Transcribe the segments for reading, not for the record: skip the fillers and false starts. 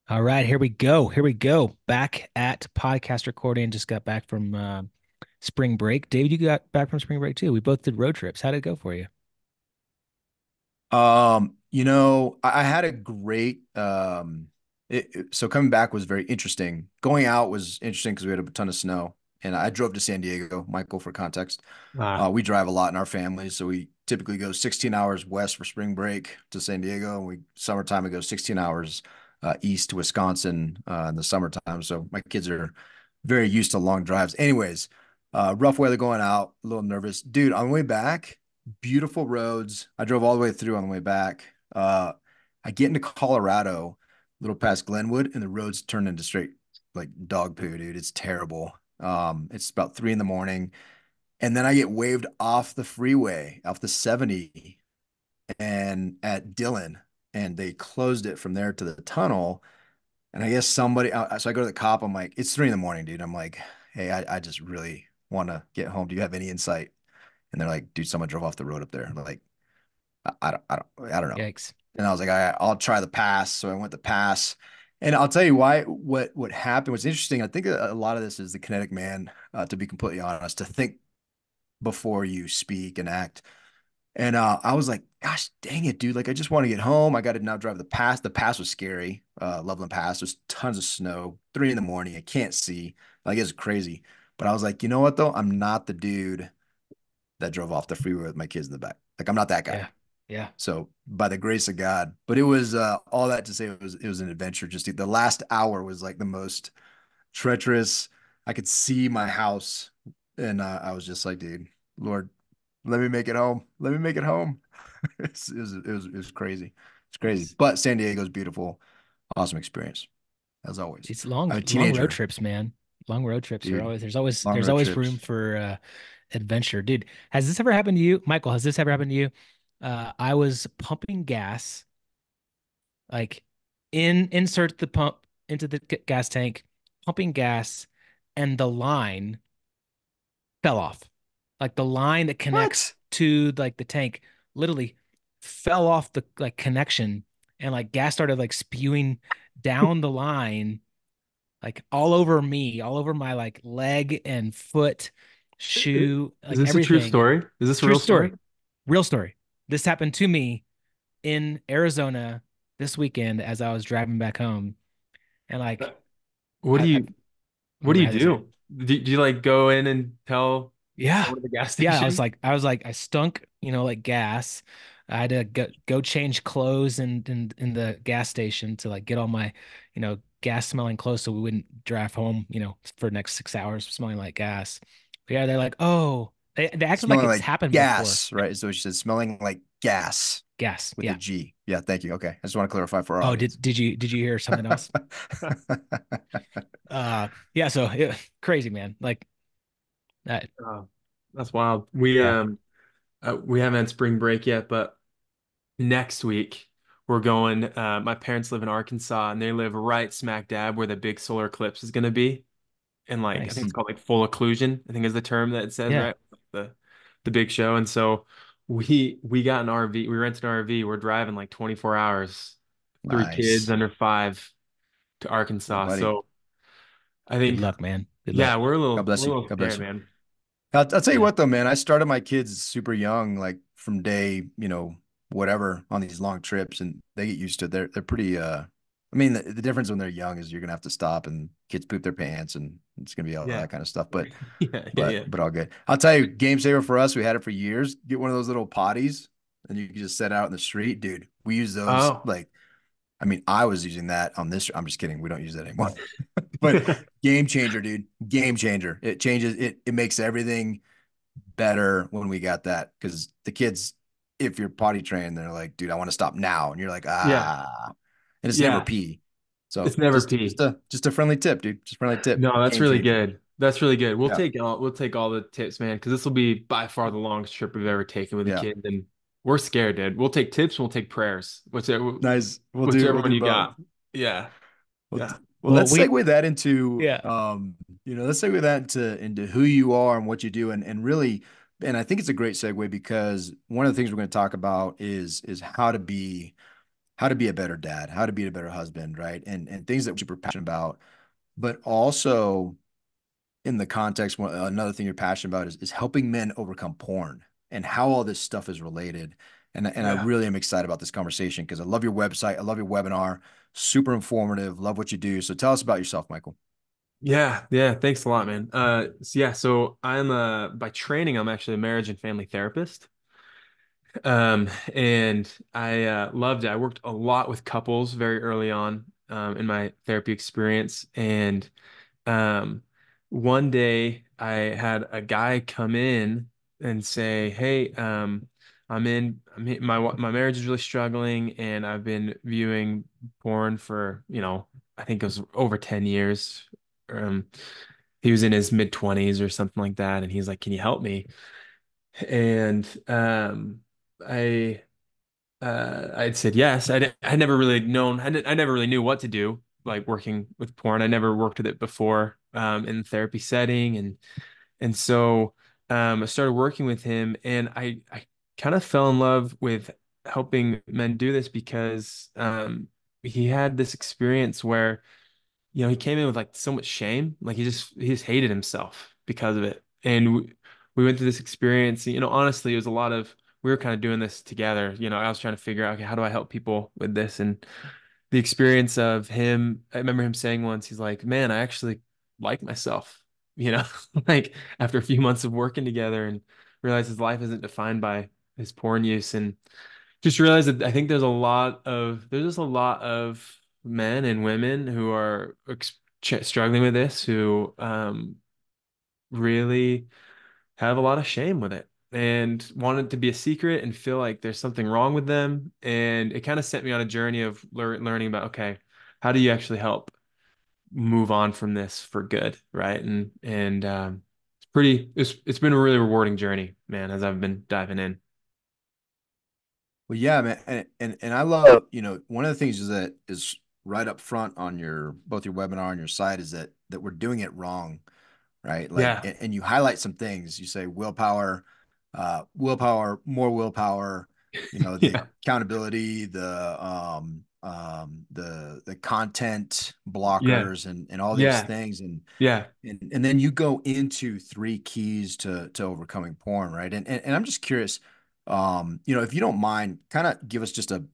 All right, here we go. Here we go. Back at podcast recording. Just got back from spring break. David, you got back from spring break too. We both did road trips. How did it go for you? I had a great so coming back was very interesting. Going out was interesting because we had a ton of snow. And I drove to San Diego, Michael, for context. Ah, We drive a lot in our family, so we typically go 16 hours west for spring break to San Diego, and we summertime we go 16 hours east to Wisconsin in the summertime. So my kids are very used to long drives. Anyways, rough weather going out, a little nervous. Dude, on the way back, beautiful roads. I drove all the way through on the way back. I get into Colorado, a little past Glenwood, and the roads turn into straight like dog poo, dude. It's terrible. It's about 3 in the morning. And then I get waved off the freeway, off the 70 and at Dillon, and they closed it from there to the tunnel. And I guess so I go to the cop. I'm like, it's 3 in the morning, dude. I'm like, hey, I just really want to get home. Do you have any insight? And they're like, dude, someone drove off the road up there. I'm like, I don't know. yikes. And I was like, I'll try the pass. So I went the pass. And I'll tell you why, what happened was interesting. I think a lot of this is the kinetic man, to be completely honest, to think before you speak and act. And I was like, gosh, dang it, dude. Like, I just want to get home. I got to now drive the pass. The pass was scary. Loveland Pass. There's tons of snow, 3 in the morning. I can't see. Like, it's crazy. But I was like, you know what, though? I'm not the dude that drove off the freeway with my kids in the back. Like, I'm not that guy. Yeah. Yeah. So, by the grace of God. But it was all that to say it was an adventure. Just the last hour was like the most treacherous. I could see my house, and I was just like, dude, Lord, let me make it home. Let me make it home. It was crazy. It's crazy. Nice. But San Diego's beautiful. Awesome experience, as always. It's long, I'm a long road teenager, trips, man. Long road trips are dude. always there's Long there's road always room trips. for adventure. Dude, has this ever happened to you? Michael, has this ever happened to you? I was pumping gas, like insert the pump into the gas tank, pumping gas, and the line fell off. Like the line that connects What? to like the tank literally fell off the like connection and like gas started like spewing down the line like all over me, all over my like leg and foot, shoe, Is like this a true everything. story? Is this a True real story? story. Real story. This happened to me in Arizona this weekend as I was driving back home. And like What do I've you what do never you had this happen. do? Do you like go in and tell Yeah. someone at the gas Yeah. station? I stunk, like gas. I had to go change clothes in the gas station to like get all my, gas smelling clothes so we wouldn't drive home, for the next 6 hours smelling like gas. But yeah, they're like, oh, they acted like Smelling it's like happened before. gas, right? So she said smelling like gas Gas. with a Yeah. G. Yeah, thank you. Okay. I just want to clarify for our Oh, audience. did you hear something else? Yeah, so yeah, crazy, man. Like that. Oh, that's wild. We Yeah. we haven't had spring break yet, but next week we're going. My parents live in Arkansas, and they live right smack dab where the big solar eclipse is going to be. And like I think Nice. it's called like full occlusion, I think is the term that it says, Yeah. right? The big show. And so we got an RV, we rented an RV, we're driving like 24 hours, three kids Nice. under five to Yeah, Arkansas. buddy. So I Good think, luck, man. Good luck. yeah, God we're bless a you. little God bless scared, you. man. I'll tell you Yeah. what though, man, I started my kids super young, like from day, whatever on these long trips, and they get used to it. They're pretty I mean the difference when they're young is you're gonna have to stop and kids poop their pants and it's gonna be all Yeah. that kind of stuff. But Yeah, yeah, but yeah. but all good. I'll tell you, game saver for us, we had it for years. Get one of those little potties and you can just set out in the street, dude. We use those Oh. like I mean, I was using that on this. I'm just kidding. We don't use that anymore. But game changer, dude. Game changer. It changes it makes everything better when we got that because the kids, if you're potty trained, they're like, dude, I want to stop now. And you're like, Yeah. and it's never Yeah. pee. So It's never just pee. just a just a friendly tip, dude. Just a friendly tip. No, that's Game really changer. good. That's really good. Yeah. We'll take all the tips, man, because this will be by far the longest trip we've ever taken with a Yeah. kid, and we're scared, dude. We'll take tips, and we'll take prayers, Nice. whichever We'll one do you both. got. Yeah, Well, yeah. well, Well, let's we segue that into yeah. let's segue that into who you are and what you do and really and I think it's a great segue because one of the things we're going to talk about is how to be how to be a better dad, how to be a better husband, right? And things that we're super passionate about, but also in the context, another thing you're passionate about is helping men overcome porn and how all this stuff is related. And I Yeah. really am excited about this conversation because I love your website, I love your webinar, super informative, love what you do. So tell us about yourself, Michael. Yeah, yeah. Thanks a lot, man. So I'm by training, I'm actually a marriage and family therapist. And I loved it. I worked a lot with couples very early on in my therapy experience. And um, one day I had a guy come in and say, "Hey, my marriage is really struggling, and I've been viewing porn for, I think it was over 10 years." Um, he was in his mid 20s or something like that, and he's like, "Can you help me?" And I I'd said yes. I never really known. I never really knew what to do, like working with porn. I never worked with it before in the therapy setting, and so I started working with him, and I kind of fell in love with helping men do this because he had this experience where he came in with like so much shame, like he just hated himself because of it, and we went through this experience. Honestly, it was a lot of we were kind of doing this together. I was trying to figure out, okay, how do I help people with this? And the experience of him, I remember him saying once, he's like, "Man, I actually like myself," you know, like after a few months of working together and realized his life isn't defined by his porn use and just realized that I think there's just a lot of men and women who are struggling with this who really have a lot of shame with it and want it to be a secret and feel like there's something wrong with them. And it kind of sent me on a journey of learning about, okay, how do you actually help move on from this for good, right? And it's been a really rewarding journey, man, as I've been diving in. Well, yeah, man, and I love, one of the things is that is right up front on your both your webinar and your site is that we're doing it wrong, right? Like, Yeah, and you highlight some things. You say willpower, willpower, more willpower, the yeah, accountability, the content yeah, blockers and all these yeah, things. And yeah, and then you go into three keys to overcoming porn, right? And I'm just curious, if you don't mind, kind of give us just an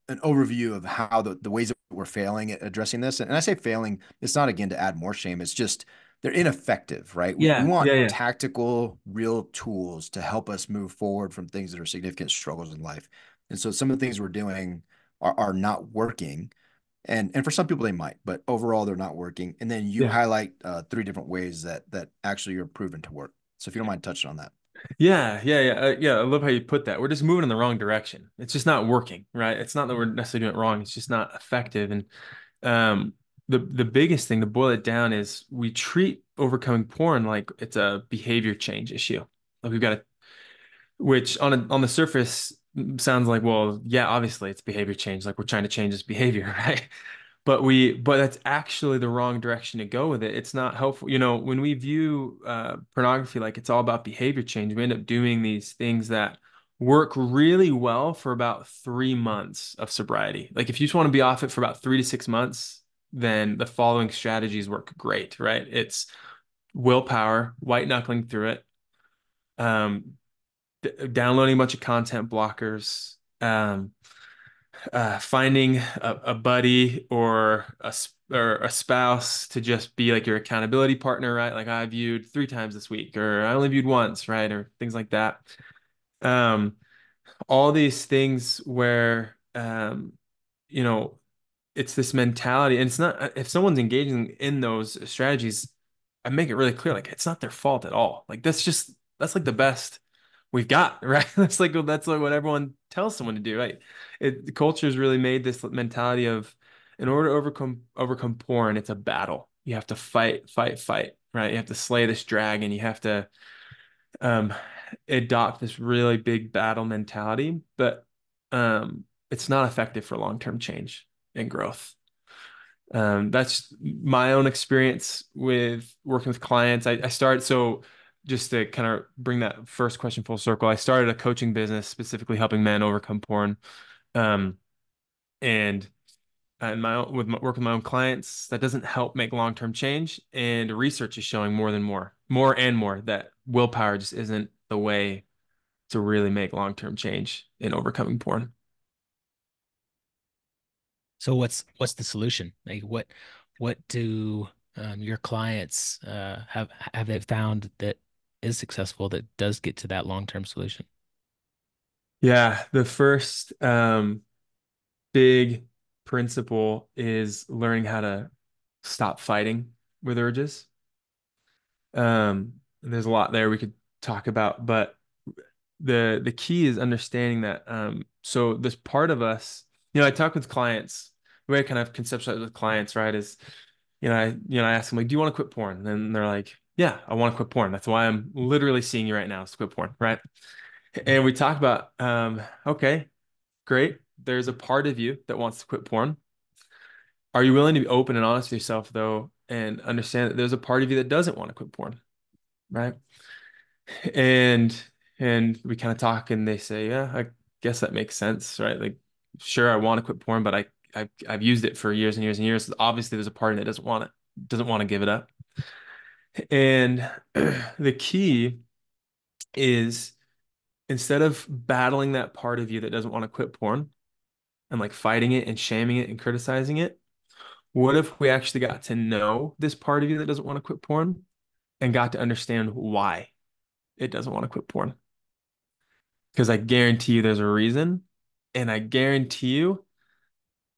overview of how the ways that we're failing at addressing this. And I say failing, it's not again to add more shame. It's just they're ineffective, right? We yeah, want yeah, yeah, tactical, real tools to help us move forward from things that are significant struggles in life. And so some of the things we're doing are not working. And for some people they might, but overall they're not working. And then you yeah. highlight three different ways that actually are proven to work. So if you don't mind touching on that. Yeah, yeah, yeah, yeah. I love how you put that. We're just moving in the wrong direction. It's just not working, right? It's not that we're necessarily doing it wrong. It's just not effective. And um, the biggest thing to boil it down is we treat overcoming porn like it's a behavior change issue. Like we've got to, which on the surface sounds like, well, yeah, obviously it's behavior change. Like we're trying to change this behavior, right? But that's actually the wrong direction to go with it. It's not helpful. When we view pornography like it's all about behavior change, we end up doing these things that work really well for about 3 months of sobriety. Like if you just want to be off it for about 3 to 6 months, then the following strategies work great, right? It's willpower, white knuckling through it, um, downloading a bunch of content blockers, finding a buddy or a spouse to just be like your accountability partner, right? Like I viewed 3 times this week, or I only viewed once, right? Or things like that. Um, all these things where you know it's this mentality, and it's not if someone's engaging in those strategies, I make it really clear, like it's not their fault at all. Like that's like the best we've got, right? That's like what everyone tells someone to do, right? The culture has really made this mentality of in order to overcome porn, it's a battle. You have to fight, fight, fight, right? You have to slay this dragon. You have to um adopt this really big battle mentality, but it's not effective for long-term change and growth. That's my own experience with working with clients. I started so just to kind of bring that first question full circle, I started a coaching business specifically helping men overcome porn. Um, and in my own, with my work with my own clients, that doesn't help make long-term change. And research is showing more and more that willpower just isn't the way to really make long-term change in overcoming porn. So what's the solution? Like what do your clients have they found that is successful that does get to that long-term solution? Yeah, the first big principle is learning how to stop fighting with urges. There's a lot there we could talk about, but the key is understanding that so this part of us, I talk with clients, the way I kind of conceptualize with clients, right, is I ask them like, do you want to quit porn? And then they're like, yeah, I want to quit porn. That's why I'm literally seeing you right now is to quit porn, right? And we talk about okay, great. There's a part of you that wants to quit porn. Are you willing to be open and honest with yourself though, and understand that there's a part of you that doesn't want to quit porn, right? And we kind of talk and they say, yeah, I guess that makes sense, right? Like, sure, I want to quit porn, but I've used it for years and years and years. Obviously, there's a part that doesn't want to give it up. And the key is instead of battling that part of you that doesn't want to quit porn and like fighting it and shaming it and criticizing it, what if we actually got to know this part of you that doesn't want to quit porn and got to understand why it doesn't want to quit porn? Because I guarantee you there's a reason. And I guarantee you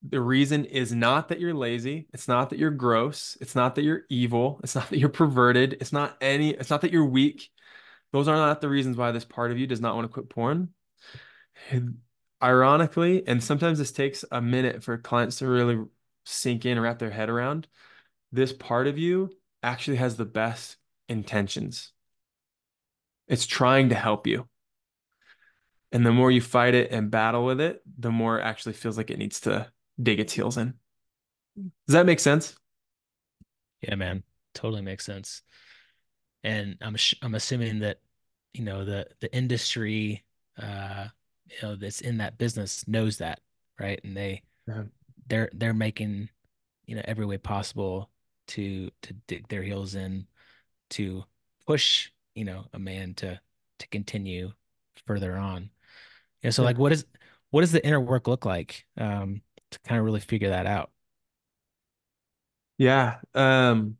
the reason is not that you're lazy. It's not that you're gross. It's not that you're evil. It's not that you're perverted. It's not that you're weak. Those are not the reasons why this part of you does not want to quit porn. And ironically, and sometimes this takes a minute for clients to really sink in and wrap their head around, this part of you actually has the best intentions. It's trying to help you. And the more you fight it and battle with it, the more it actually feels like it needs to dig its heels in. Does that make sense? Yeah, man, totally makes sense. And I'm assuming that the industry that's in that business knows that, right? And Yeah. they're making every way possible to dig their heels in to push a man to continue further on. Yeah, so Yeah. like what does the inner work look like to kind of really figure that out? Yeah. So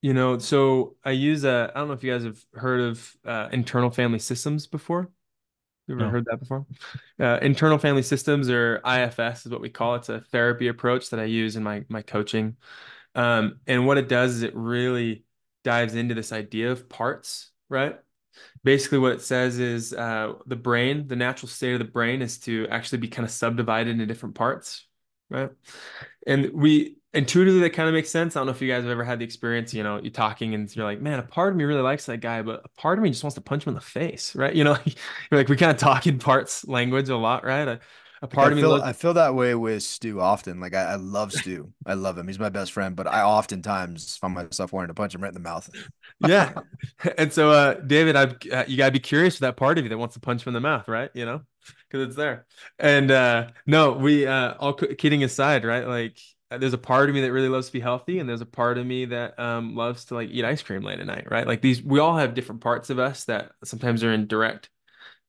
I don't know if you guys have heard of internal family systems before. You ever No. heard that before? Internal family systems, or IFS is what we call it. It's a therapy approach that I use in my coaching. And what it does is it really dives into this idea of parts, right? Basically what it says is the natural state of the brain is to actually be kind of subdivided into different parts, right? And we intuitively that kind of makes sense. I don't know if you guys have ever had the experience, you're talking and you're like, man, a part of me really likes that guy, but a part of me just wants to punch him in the face, right? You're like we kind of talk in parts language a lot, right? A Like part of me loves, I feel that way with Stu often. Like I love Stu. I love him. He's my best friend, but I oftentimes find myself wanting to punch him right in the mouth. yeah. And so, David, you gotta be curious for that part of you that wants to punch him in the mouth, right? Because it's there. And no, we kidding aside, right? Like, there's a part of me that really loves to be healthy, and there's a part of me that loves to like eat ice cream late at night, right? Like we all have different parts of us that sometimes are in direct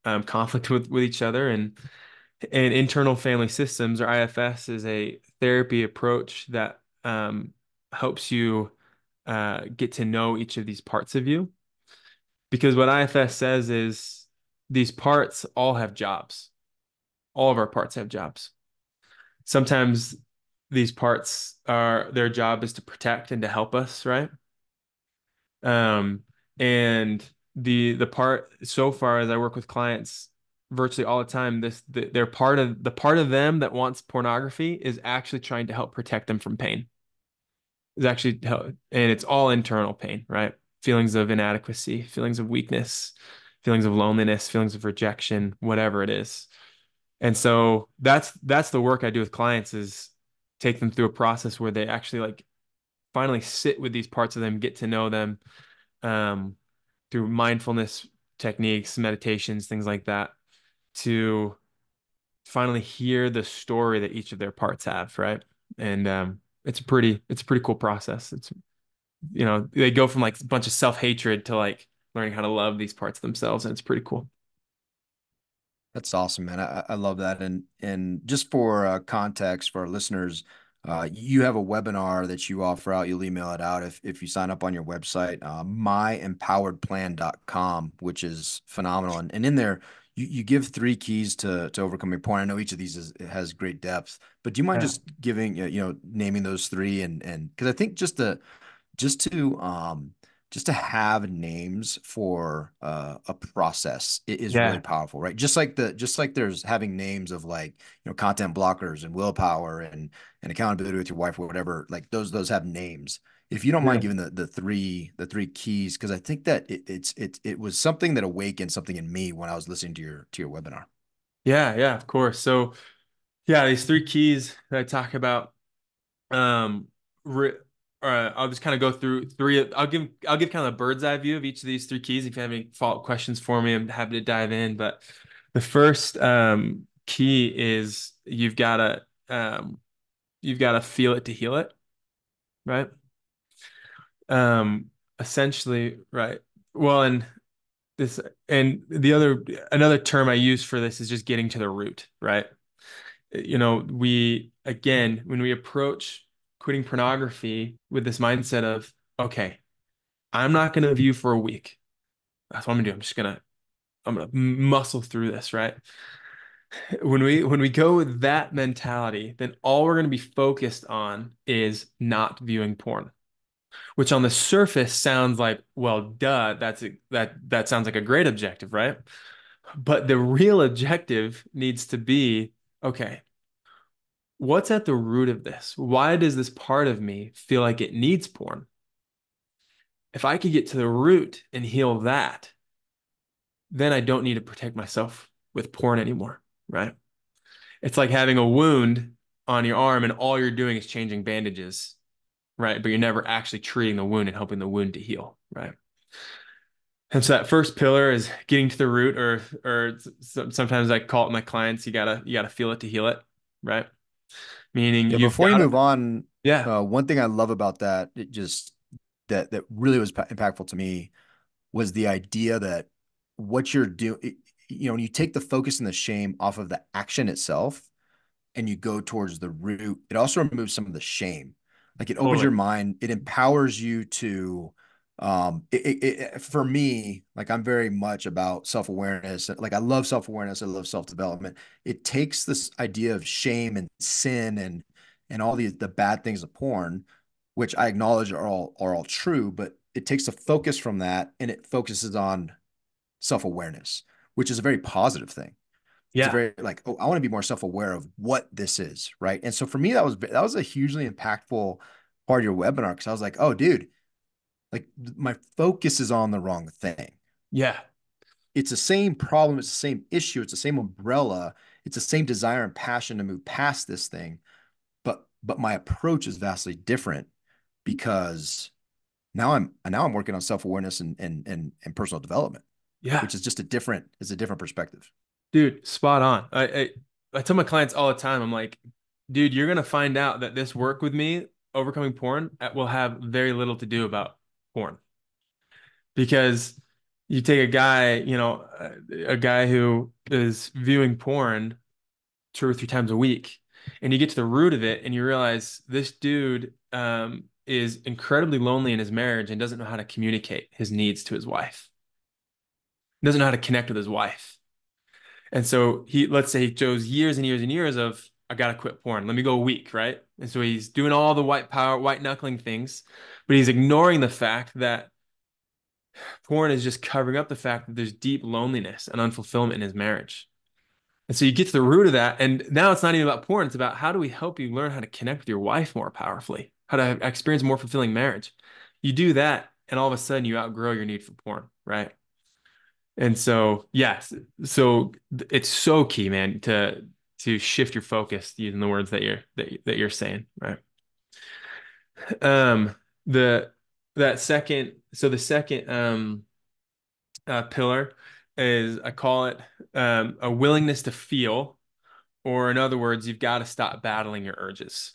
conflict with each other, and internal family systems, or IFS, is a therapy approach that helps you get to know each of these parts of you. Because what IFS says is these parts all have jobs. All of our parts have jobs. Sometimes these parts their job is to protect and to help us, right? Um, and the part so far as I work with clients virtually all the time, they're part of them that wants pornography is actually trying to help protect them from pain. Is actually help, and it's all internal pain, right? Feelings of inadequacy, feelings of weakness, feelings of loneliness, feelings of rejection, whatever it is. And so that's the work I do with clients is take them through a process where they actually like finally sit with these parts of them, get to know them, um, through mindfulness techniques, meditations, things like that, to finally hear the story that each of their parts have, right? And it's a pretty cool process. It's they go from like a bunch of self-hatred to like learning how to love these parts of themselves, and it's pretty cool. That's awesome, man. I love that. And just for context for our listeners, you have a webinar that you offer out. You'll email it out if you sign up on your website, myempoweredplan.com, which is phenomenal. And in there, you give three keys to overcoming porn. I know each of these has great depth, but do you mind Yeah. just giving, naming those three and because I think just to just to have names for a process is really Yeah. powerful, right? Just like there's having names of like content blockers and willpower and accountability with your wife or whatever, like those have names. If you don't mind Yeah. giving the three keys, because I think that it was something that awakened something in me when I was listening to your webinar. Yeah, yeah, of course. So yeah, these three keys that I talk about. Um, re I'll just kind of go through three. I'll give kind of a bird's eye view of each of these three keys. If you have any follow-up questions for me, I'm happy to dive in. But the first key is you've gotta feel it to heal it, right? Um, essentially, right. Well, this and the other another term I use for this is just getting to the root, right? We again, when we approach quitting pornography with this mindset of, okay, I'm not going to view for a week. That's what I'm gonna do. I'm gonna muscle through this, right? When we go with that mentality, then all we're going to be focused on is not viewing porn, which on the surface sounds like, well, duh, that sounds like a great objective, right? But the real objective needs to be, okay, what's at the root of this? Why does this part of me feel like it needs porn? If I could get to the root and heal that, then I don't need to protect myself with porn anymore, right? It's like having a wound on your arm and all you're doing is changing bandages, right? But you're never actually treating the wound and helping the wound to heal, right? And so that first pillar is getting to the root, or sometimes I call it my clients, you gotta feel it to heal it, right? Meaning Yeah, you've before you got to, move on, yeah, one thing I love about that, it just that really was impactful to me was the idea that what you're doing, when you take the focus and the shame off of the action itself and you go towards the root, it also removes some of the shame. Like it opens your totally. mind, it empowers you to, for me, like I'm very much about self-awareness. Like I love self-awareness, I love self-development. It takes this idea of shame and sin and all the bad things of porn, which I acknowledge are all true, but it takes the focus from that and it focuses on self-awareness, which is a very positive thing. It's a Yeah. very like, oh, I want to be more self-aware of what this is, right? And so for me, that was a hugely impactful part of your webinar because I was like, oh, dude, like my focus is on the wrong thing. Yeah. It's the same problem, it's the same issue, it's the same umbrella, it's the same desire and passion to move past this thing, but my approach is vastly different because now I'm working on self-awareness and personal development, Yeah. which is just it's a different perspective. Dude, spot on. I tell my clients all the time, I'm like, dude, you're gonna find out that this work with me, overcoming porn, will have very little to do about porn. Because you take a guy, a guy who is viewing porn 2 or 3 times a week, and you get to the root of it, and you realize this dude is incredibly lonely in his marriage and doesn't know how to communicate his needs to his wife, doesn't know how to connect with his wife. And so let's say he chose years and years and years of, I gotta quit porn. Let me go a week, right? And so he's doing all the white power, white knuckling things, but he's ignoring the fact that porn is just covering up the fact that there's deep loneliness and unfulfillment in his marriage. And so you get to the root of that. And now it's not even about porn. It's about how do we help you learn how to connect with your wife more powerfully, how to experience a more fulfilling marriage. You do that, and all of a sudden you outgrow your need for porn, right? And so, yes, so it's so key, man, to shift your focus using the words that you're saying, right? Um, the that second, so the second pillar is I call it a willingness to feel, or in other words, you've got to stop battling your urges.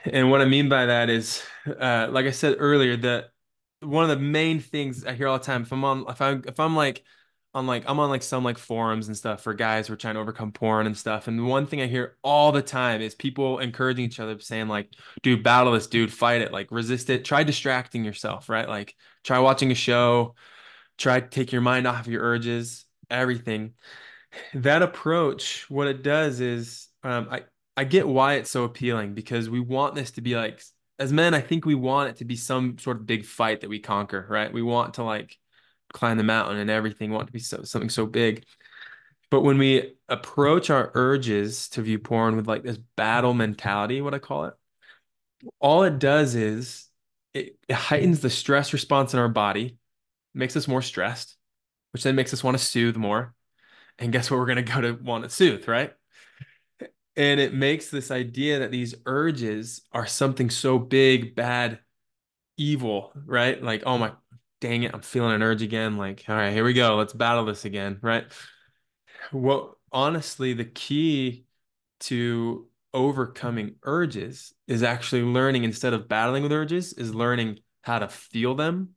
And what I mean by that is, like I said earlier, that one of the main things I hear all the time, if I'm like I'm on like some like forums and stuff for guys who are trying to overcome porn and stuff. And one thing I hear all the time is people encouraging each other, saying like, dude, battle this, dude, fight it, like resist it, try distracting yourself, right? Like try watching a show, try to take your mind off of your urges, everything. That approach, what it does is, I get why it's so appealing because we want this to be like, as men, I think we want it to be some sort of big fight that we conquer, right? We want to like climb the mountain and everything, want it to be something so big. But when we approach our urges to view porn with like this battle mentality, what I call it, all it does is it heightens the stress response in our body, makes us more stressed, which then makes us want to soothe more. And guess what? We're going to go to want to soothe, right? And it makes this idea that these urges are something so big, bad, evil, right? Like, oh my, dang it, I'm feeling an urge again. Like, all right, here we go. Let's battle this again, right? Well, honestly, the key to overcoming urges is actually learning instead of battling with urges, is learning how to feel them,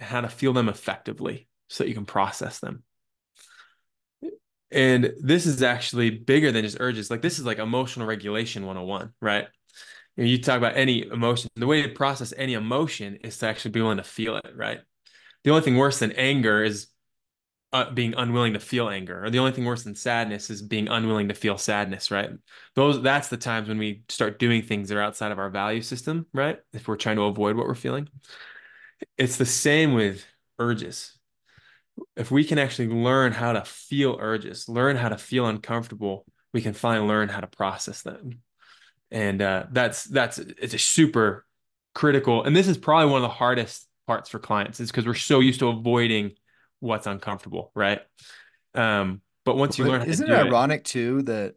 how to feel them effectively so that you can process them. And this is actually bigger than just urges. Like this is like emotional regulation 101, right? You talk about any emotion. The way to process any emotion is to actually be willing to feel it, right? The only thing worse than anger is being unwilling to feel anger, or the only thing worse than sadness is being unwilling to feel sadness, right? That's the times when we start doing things that are outside of our value system, right? If we're trying to avoid what we're feeling. It's the same with urges. If we can actually learn how to feel urges, learn how to feel uncomfortable, we can finally learn how to process them. And that's it's a super critical. And this is probably one of the hardest parts for clients, is because we're so used to avoiding what's uncomfortable, right? But once you But learn how to isn't it do it, ironic too that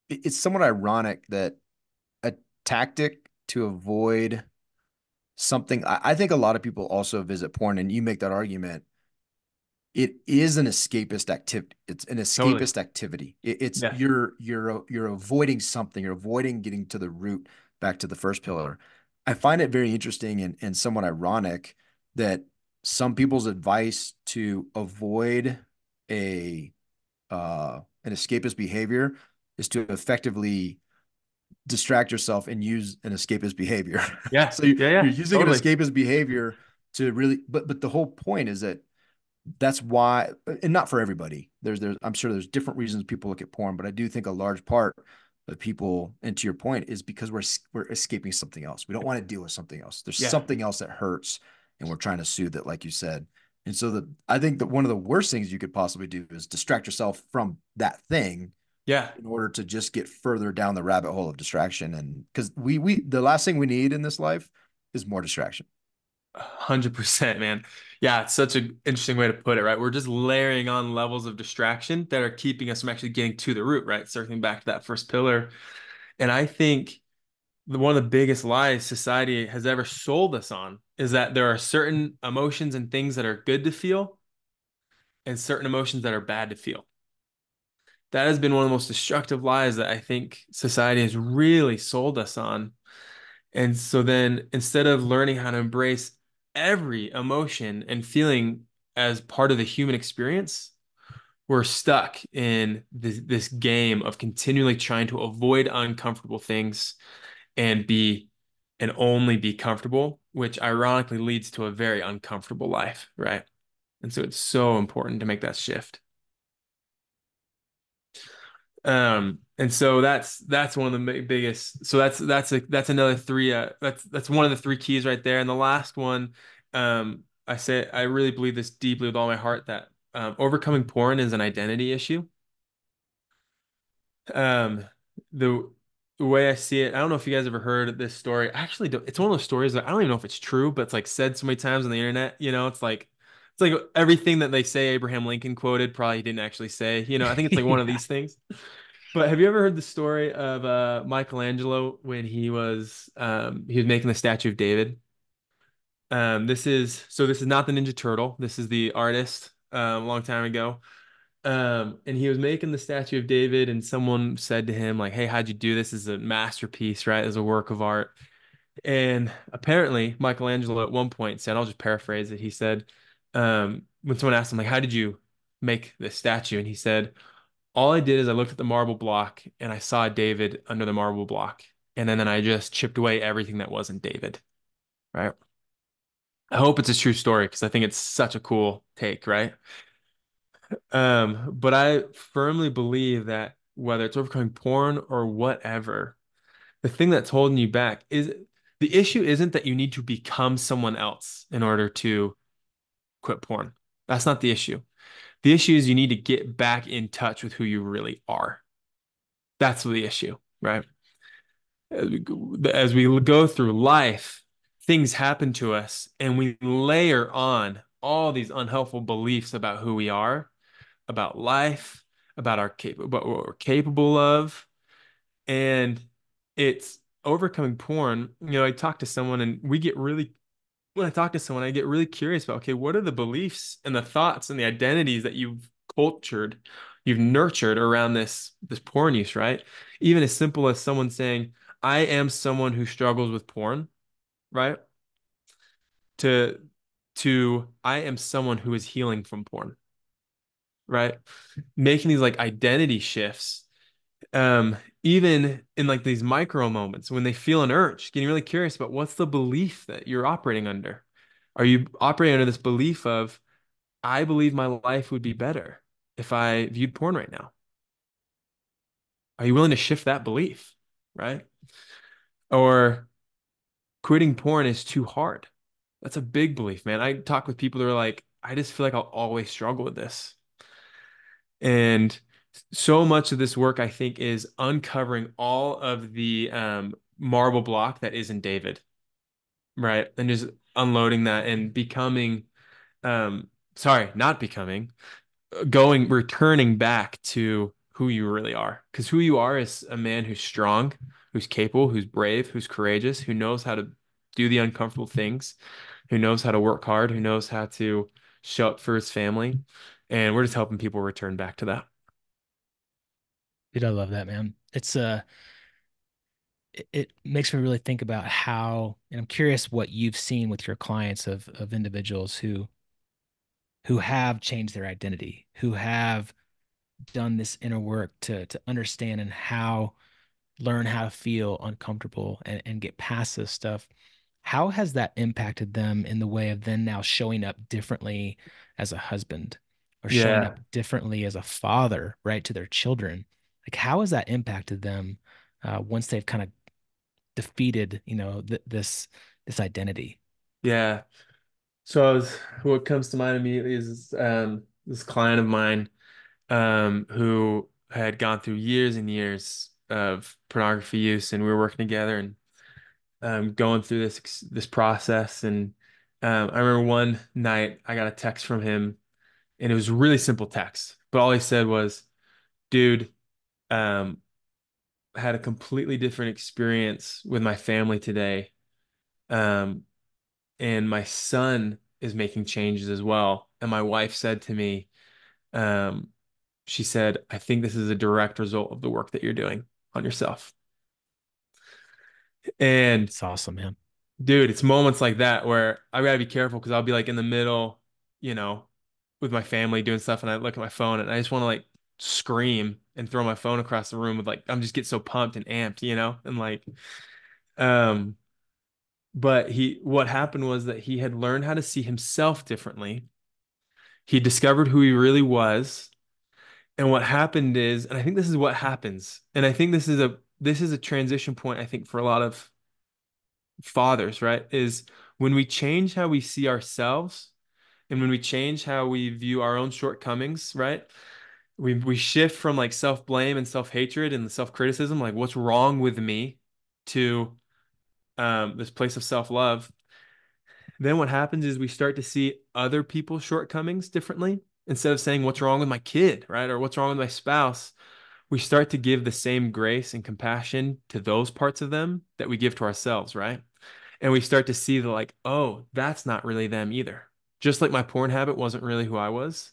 it's somewhat ironic that a tactic to avoid something I think a lot of people also visit porn, and you make that argument. It is an escapist activity. It's an totally, escapist activity. It's yeah, you're avoiding something. You're avoiding getting to the root, back to the first pillar. I find it very interesting and somewhat ironic that some people's advice to avoid a an escapist behavior is to effectively distract yourself and use an escapist behavior. yeah, So you're yeah, using an totally, escapist behavior to really, but the whole point is that that's why, and not for everybody. There's I'm sure there's different reasons people look at porn, but I do think a large part of people, and to your point, is because we're escaping something else. We don't want to deal with something else. There's yeah, something else that hurts, and we're trying to soothe it, like you said. And so I think that one of the worst things you could possibly do is distract yourself from that thing yeah. in order to just get further down the rabbit hole of distraction. And because we the last thing we need in this life is more distraction. 100%, man. Yeah, it's such an interesting way to put it, right? We're just layering on levels of distraction that are keeping us from actually getting to the root, right? Circling back to that first pillar. And I think one of the biggest lies society has ever sold us on is that there are certain emotions and things that are good to feel and certain emotions that are bad to feel. That has been one of the most destructive lies that I think society has really sold us on. And so then instead of learning how to embrace every emotion and feeling as part of the human experience, we're stuck in this game of continually trying to avoid uncomfortable things and be and only be comfortable, which ironically leads to a very uncomfortable life, right? And so it's so important to make that shift. And so that's one of the biggest. So that's another three. That's one of the three keys right there. And the last one, I say I really believe this deeply with all my heart that overcoming porn is an identity issue. Um, the the way I see it, I don't know if you guys ever heard this story. I actually don't. It's one of those stories that I don't even know if it's true, but it's like said so many times on the internet. It's like everything that they say Abraham Lincoln quoted probably he didn't actually say. I think it's like one of Yeah. these things. But have you ever heard the story of Michelangelo when he was making the statue of David? This is not the Ninja Turtle. This is the artist a long time ago. And he was making the statue of David, and someone said to him, like, "Hey, how'd you do this? This is a masterpiece, right? As a work of art." And apparently, Michelangelo at one point said, I'll just paraphrase it. He said, when someone asked him, like, how did you make this statue? And he said, all I did is I looked at the marble block and I saw David under the marble block. And then I just chipped away everything that wasn't David, right? I hope it's a true story because I think it's such a cool take, right? But I firmly believe that whether it's overcoming porn or whatever, the thing that's holding you back is the issue isn't that you need to become someone else in order to quit porn. That's not the issue. The issue is you need to get back in touch with who you really are. That's the issue, right? As we go through life, things happen to us and we layer on all these unhelpful beliefs about who we are, about life, about what we're capable of. And it's overcoming porn. I talk to someone and when I talk to someone, I get really curious about, okay, what are the beliefs and the thoughts and the identities that you've nurtured around this porn use, right? Even as simple as someone saying, I am someone who struggles with porn, right? To I am someone who is healing from porn, right? Making these like identity shifts, even in like these micro moments when they feel an urge, getting really curious about what's the belief that you're operating under. Are you operating under this belief of, I believe my life would be better if I viewed porn right now? Are you willing to shift that belief, right? Or quitting porn is too hard. That's a big belief, man. I talk with people that are like, I just feel like I'll always struggle with this. And so much of this work, I think, is uncovering all of the marble block that isn't David, right? And just unloading that and becoming, sorry, not becoming, returning back to who you really are. Because who you are is a man who's strong, who's capable, who's brave, who's courageous, who knows how to do the uncomfortable things, who knows how to work hard, who knows how to show up for his family. And we're just helping people return back to that. Dude, I love that, man. It makes me really think about how, and I'm curious what you've seen with your clients of individuals who have changed their identity, who have done this inner work to understand and how learn how to feel uncomfortable and get past this stuff. How has that impacted them in the way of then now showing up differently as a husband or showing Yeah. up differently as a father, right, to their children? Like, how has that impacted them once they've kind of defeated, this identity? Yeah. So what comes to mind immediately is this client of mine who had gone through years and years of pornography use, and we were working together and going through this process. And I remember one night I got a text from him, and it was a really simple text, but all he said was, "Dude, um, I had a completely different experience with my family today, um, and my son is making changes as well. And my wife said to me." Um, she said, I think this is a direct result of the work that you're doing on yourself. And It's awesome, man. dude, it's moments like that where I gotta be careful because I'll be like in the middle, you know, with my family doing stuff, and I look at my phone and I just want to like scream and throw my phone across the room with like I'm just get so pumped and amped, and like um but what happened was that he had learned how to see himself differently. He discovered who he really was. And what happened is, and I think this is what happens, and I think this is a transition point, I think, for a lot of fathers, right? Is when we change how we see ourselves and when we change how we view our own shortcomings, right? We shift from like self-blame and self-hatred and self-criticism, like what's wrong with me, to this place of self-love. Then what happens is we start to see other people's shortcomings differently. Instead of saying what's wrong with my kid, right? Or what's wrong with my spouse, we start to give the same grace and compassion to those parts of them that we give to ourselves, right? And we start to see the like, oh, that's not really them either. Just like my porn habit wasn't really who I was.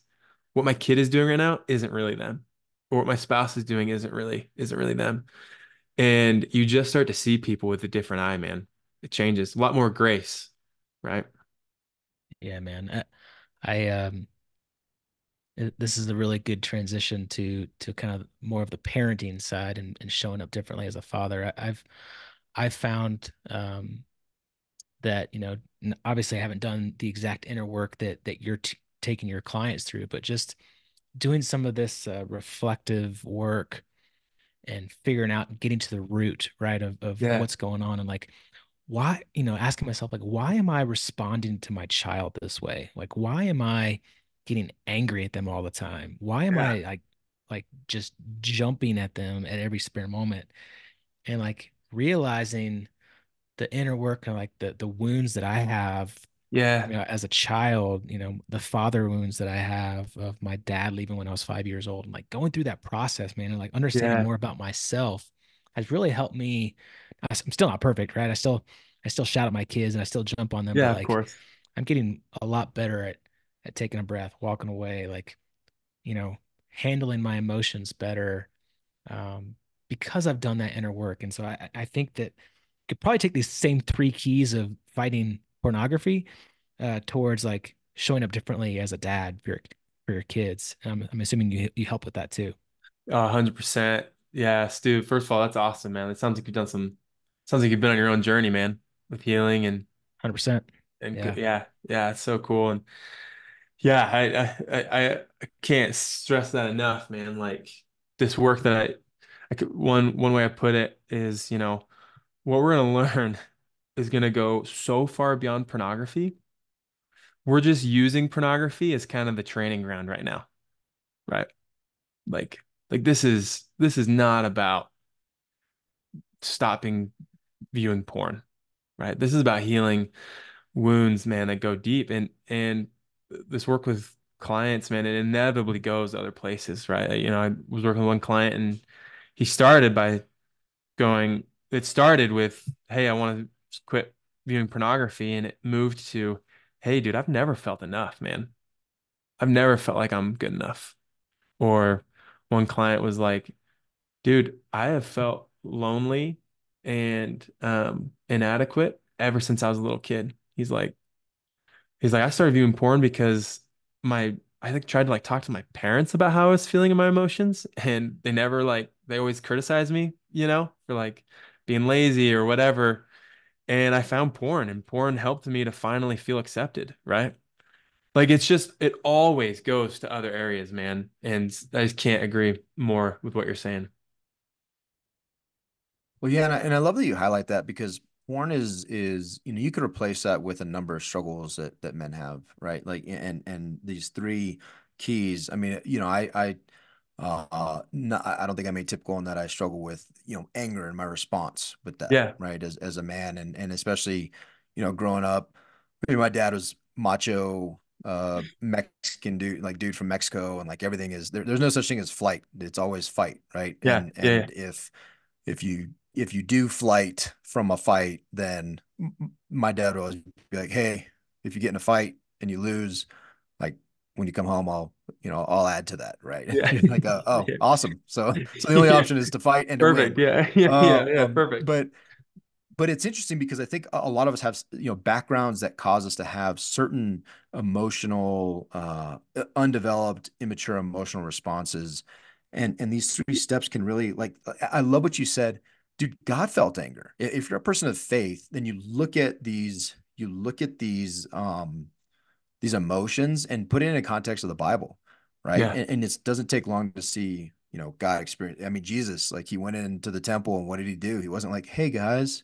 What my kid is doing right now isn't really them. Or what my spouse is doing isn't really them. And you just start to see people with a different eye, man. It changes. A lot more grace, right? Yeah, man. This is a really good transition to kind of more of the parenting side and showing up differently as a father. I've found that, obviously I haven't done the exact inner work that you're taking your clients through, but just doing some of this reflective work and figuring out and getting to the root, right, of Yeah. what's going on, and like why, asking myself, like, why am I responding to my child this way? Like, why am I getting angry at them all the time? Why am Yeah. I like just jumping at them at every spare moment? And like realizing the inner work and like the wounds that I have, Yeah. as a child, the father wounds that I have of my dad leaving when I was 5 years old, and like going through that process, man, and like understanding Yeah. more about myself has really helped me. I'm still not perfect, right? I still shout at my kids and I still jump on them, Yeah, but of like course. I'm getting a lot better at taking a breath, walking away, like, you know, handling my emotions better, um, because I've done that inner work. And so I think that you could probably take these same three keys of fighting pornography towards like showing up differently as a dad for your kids. I'm assuming you help with that too. 100%. Yeah, Stu, first of all, that's awesome, man. It sounds like you've been on your own journey, man, with healing 100%. and Yeah. yeah, yeah, it's so cool. And yeah, I can't stress that enough, man. Like this work that I could, one way I put it is, what we're gonna learn is gonna go so far beyond pornography. We're just using pornography as kind of the training ground right now, right? Like like this is not about stopping viewing porn, right? This is about healing wounds, man, that go deep. And this work with clients, man, it inevitably goes other places, right? I was working with one client and he started by going, it started with, hey, I want to quit viewing pornography. And it moved to, hey, dude, I've never felt enough, man. I've never felt like I'm good enough. Or one client was like, dude, I have felt lonely and inadequate ever since I was a little kid. He's like, I started viewing porn because I think tried to like talk to my parents about how I was feeling in my emotions, and they never like they always criticized me, for like being lazy or whatever. And I found porn, and porn helped me to finally feel accepted, right? Like it always goes to other areas, man. And I just can't agree more with what you're saying. Well, yeah, and I love that you highlight that because porn is you could replace that with a number of struggles that men have, right? Like and these three keys. I mean, no, I don't think I'm atypical in that I struggle with anger and my response with that, Yeah, right? As a man and especially growing up, my dad was macho. Mexican dude, like dude from Mexico, and like everything is there's no such thing as flight. It's always fight, right? yeah, yeah, yeah, And if you do flight from a fight, then my dad would always be like, "Hey, if you get in a fight and you lose, like when you come home, I'll add to that, right?" yeah, Like, oh, yeah, awesome. So the only yeah. option is to fight and to Perfect. win. Yeah, yeah, yeah, yeah. Um, Perfect. but but it's interesting because I think a lot of us have backgrounds that cause us to have certain emotional undeveloped immature emotional responses, and these three steps can really, like, I love what you said, dude. God felt anger. If you're a person of faith, then you look at these emotions and put it in a context of the Bible, right? Yeah, And it doesn't take long to see, God experience. I mean, Jesus, like he went into the temple and what did he do? He wasn't like, "Hey guys,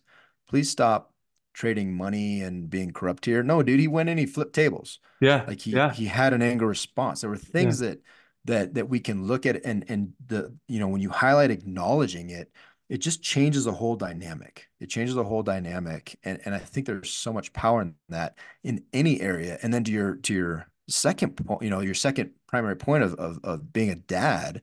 please stop trading money and being corrupt here." No, dude, he went in, he flipped tables. yeah, Like yeah, he had an anger response. There were yeah, things that we can look at and when you highlight acknowledging it, it just changes the whole dynamic. It changes the whole dynamic. And I think there's so much power in that in any area. And then to your second point, your second primary point of being a dad,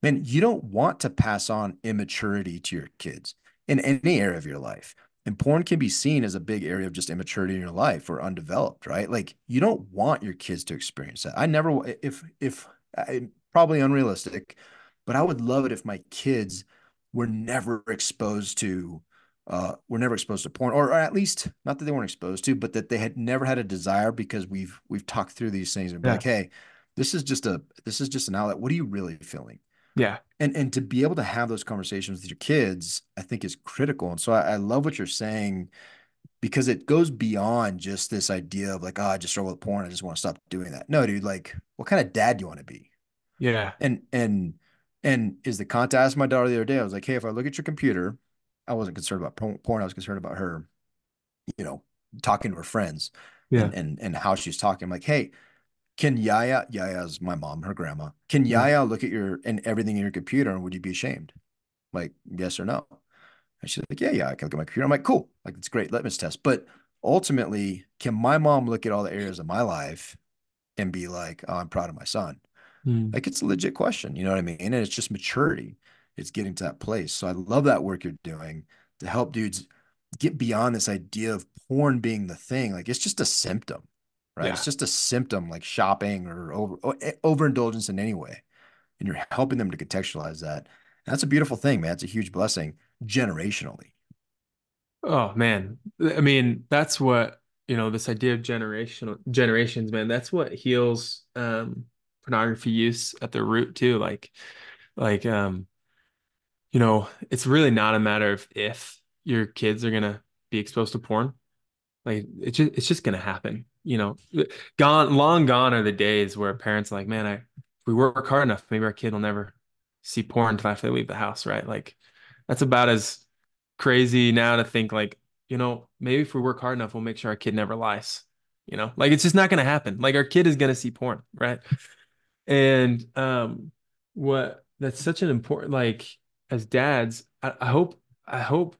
man, you don't want to pass on immaturity to your kids in any area of your life. And porn can be seen as a big area of just immaturity in your life or undeveloped, right? Like you don't want your kids to experience that. I never, if probably unrealistic, but I would love it if my kids were never exposed to, were never exposed to porn, or at least not that they weren't exposed to, but that they had never had a desire because we've talked through these things and be Yeah. like, hey, this is just an outlet. What are you really feeling? Yeah. And to be able to have those conversations with your kids, I think is critical. And so I love what you're saying because it goes beyond just this idea of like, oh, I just struggle with porn. I just want to stop doing that. No, dude, like, what kind of dad do you want to be? Yeah. And is the content I asked my daughter the other day, I was like, hey, if I look at your computer, I wasn't concerned about porn, I was concerned about her, you know, talking to her friends Yeah. and how she's talking. I'm like, hey, can Yaya's my mom, her grandma, can Yeah. Yaya look at your and everything in your computer and would you be ashamed? Like, yes or no? And she's like, yeah, I can look at my computer. I'm like, cool. Like, it's great litmus test. But ultimately, can my mom look at all the areas of my life and be like, oh, I'm proud of my son? Mm. Like, it's a legit question. You know what I mean? And it's just maturity. It's getting to that place. So I love that work you're doing to help dudes get beyond this idea of porn being the thing. Like, it's just a symptom, right? It's Yeah. just a symptom like shopping or overindulgence in any way. And you're helping them to contextualize that. And that's a beautiful thing, man. It's a huge blessing generationally. Oh man. I mean, that's what, this idea of generations, man, that's what heals pornography use at the root too. Like it's really not a matter of if your kids are gonna be exposed to porn. Like it's just gonna happen. Long gone are the days where parents are like, man, if we work hard enough, maybe our kid will never see porn until after they leave the house, right? Like that's about as crazy now to think like, maybe if we work hard enough, we'll make sure our kid never lies. Like it's just not gonna happen. Like our kid is gonna see porn, right? And what that's such an important like as dads, I hope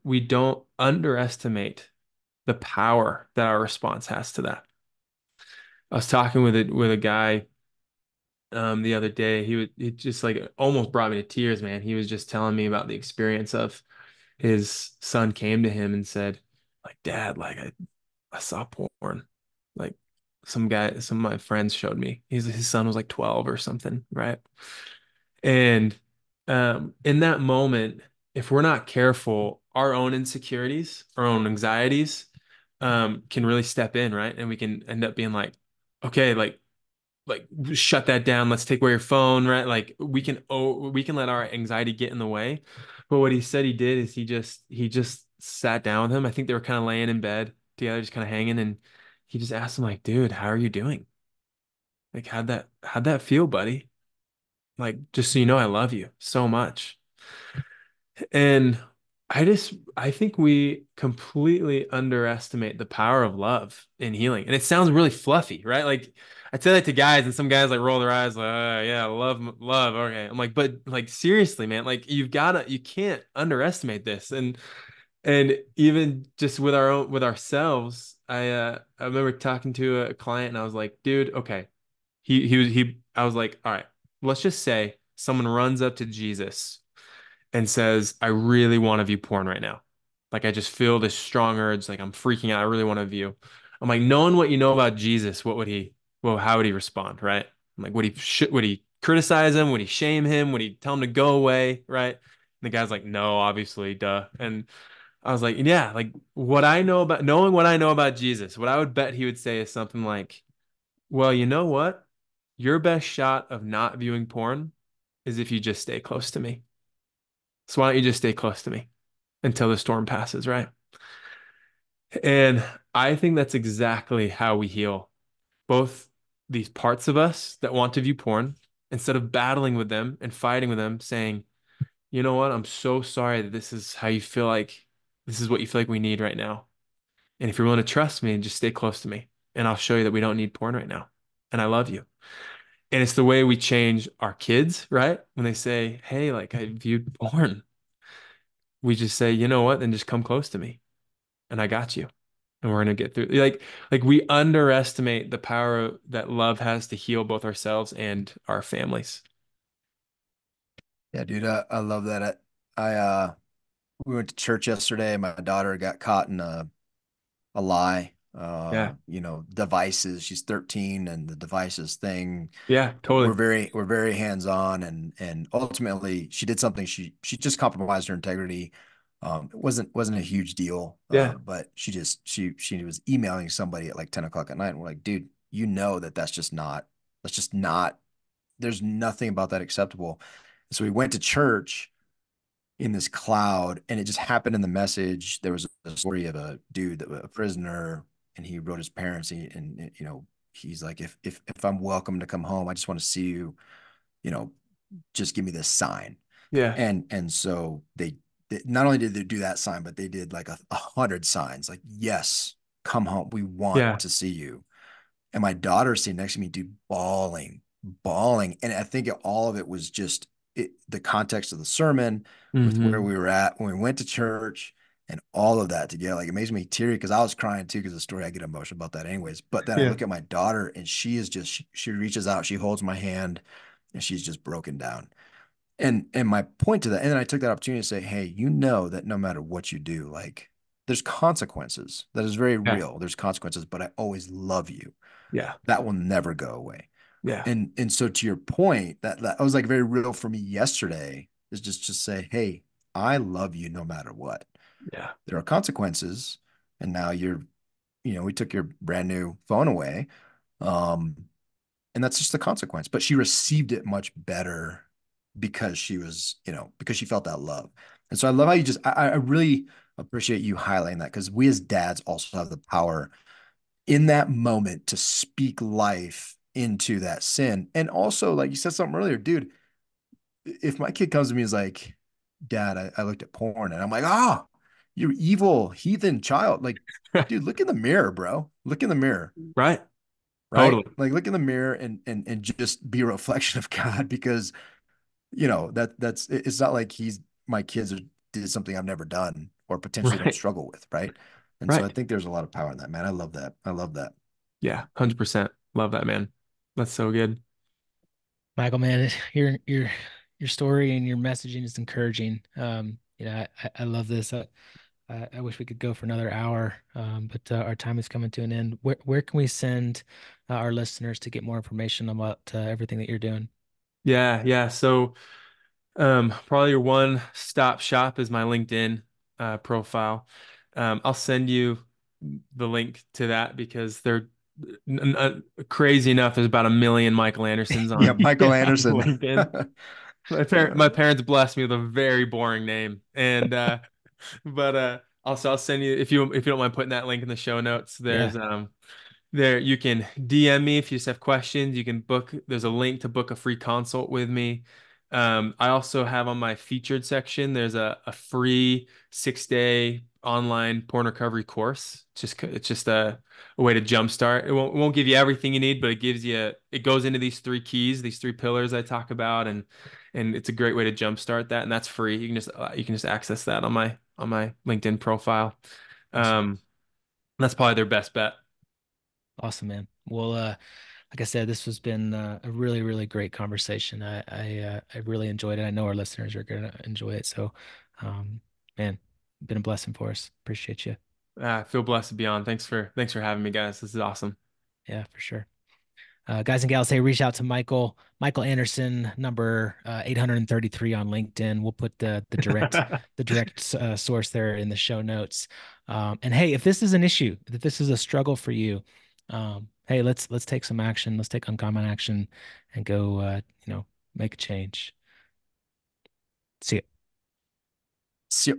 we don't underestimate the power that our response has to that. I was talking with a guy the other day. He just like almost brought me to tears, man. He was just telling me about the experience of his son came to him and said, like, Dad, like I saw porn. Like some of my friends showed me. His son was like 12 or something, right? And in that moment, if we're not careful, our own insecurities, our own anxieties, can really step in, right? And we can end up being like, okay, like shut that down. Let's take away your phone, right? Like we can let our anxiety get in the way. But what he said he did is he just sat down with him. I think they were kind of laying in bed together, just kind of hanging, and he just asked him like, dude, how are you doing? Like, how'd that feel, buddy? Like, just so you know, I love you so much. And I think we completely underestimate the power of love in healing. And it sounds really fluffy, right? Like I say that to guys and some guys like roll their eyes like, yeah, love. Okay. I'm like, but like seriously, man, like you can't underestimate this. And even just with ourselves, I remember talking to a client and I was like, dude, okay. I was like, all right, let's just say someone runs up to Jesus and says, I really want to view porn right now. Like I just feel this strong urge, like I'm freaking out. I really want to view. I'm like, knowing what you know about Jesus, how would he respond, right? I'm like, would he criticize him? Would he shame him? Would he tell him to go away, right? And the guy's like, no, obviously, duh. And I was like, yeah, like knowing what I know about Jesus, what I would bet he would say is something like, well, you know what? Your best shot of not viewing porn is if you just stay close to me. So why don't you just stay close to me until the storm passes, right? And I think that's exactly how we heal both these parts of us that want to view porn instead of battling with them and fighting with them, saying, you know what? I'm so sorry that this is how you feel like this is what you feel like we need right now. And if you're willing to trust me, just stay close to me and I'll show you that we don't need porn right now. And I love you. And it's the way we change our kids, right? When they say, hey, like I viewed porn, we just say, you know what? Then just come close to me and I got you. And we're gonna get through. Like we underestimate the power that love has to heal both ourselves and our families. Yeah, dude, I love that. I we went to church yesterday. My daughter got caught in a lie. Yeah. Devices. She's 13, and the devices thing. Yeah, We're totally. very hands on, and ultimately she did something. She just compromised her integrity. It wasn't a huge deal, Yeah. but she was emailing somebody at like 10 o'clock at night, and we're like, dude, that's just not. There's nothing about that acceptable. So we went to church in this cloud, and it just happened in the message. There was a story of a dude that was a prisoner, and he wrote his parents, and he's like, if I'm welcome to come home, I just want to see you, you know, just give me this sign. Yeah. And so they not only did they do that sign, but they did like 100 signs, like, yes, come home, we want Yeah. to see you. And my daughter sitting next to me, dude, bawling. And I think all of it was just the context of the sermon with where Hmm. we were at when we went to church and all of that together. Like, it makes me teary because I was crying too, because the story, I get emotional about that anyways. But then I Yeah. look at my daughter, and she is just, she reaches out, she holds my hand, and she's just broken down. And my point to that, and then I took that opportunity to say, hey, that no matter what you do, like, there's consequences. That is very Yeah. real. There's consequences, but I always love you. Yeah. That will never go away. Yeah. And so, to your point, that was like very real for me yesterday, is just say, hey, I love you no matter what. Yeah. There are consequences, and now we took your brand new phone away. Um, and that's just the consequence. But she received it much better because because she felt that love. And so I love how I really appreciate you highlighting that, because we as dads also have the power in that moment to speak life into that sin. And also, like you said something earlier, dude, if my kid comes to me and is like, Dad, I looked at porn, and I'm like, oh, you evil heathen child. Like, dude, look in the mirror, bro. Look in the mirror, Right. right? Totally. Like, look in the mirror, and just be a reflection of God, because it's not like my kids did something I've never done or potentially don't Right. struggle with, right? And so I Right. think there's a lot of power in that, man. I love that. I love that. Yeah. 100%. Love that, man. That's so good. Michael, man, your story and your messaging is encouraging. I love this. I wish we could go for another hour, but our time is coming to an end. Where can we send our listeners to get more information about everything that you're doing? Yeah. Yeah. So, probably your one stop shop is my LinkedIn profile. I'll send you the link to that because they're crazy enough. There's about a million Michael Andersons Yeah, on, Michael on Anderson. LinkedIn. My parents blessed me with a very boring name, and but also I'll send you if you don't mind putting that link in the show notes. Yeah, There you can DM me if you just have questions. You can book. There's a link to book a free consult with me. I also have on my featured section. There's a free 6-day online porn recovery course. It's just a way to jumpstart. It won't give you everything you need, but it goes into these three keys, these three pillars I talk about, and it's a great way to jumpstart that. And that's free. You can just access that on my LinkedIn profile. awesome, That's probably their best bet. awesome, man. Well, like I said, this has been a really, really great conversation. I really enjoyed it. I know our listeners are gonna enjoy it. So, um, man, been a blessing for us. Appreciate you. I feel blessed to be on. Thanks for having me, guys. This is awesome. Yeah, for sure. Guys and gals, hey, reach out to Michael Anderson, number 833 on LinkedIn. We'll put the direct source there in the show notes. And hey, if this is an issue, if this is a struggle for you, hey, let's take some action. Let's take uncommon action and go, make a change. See you. See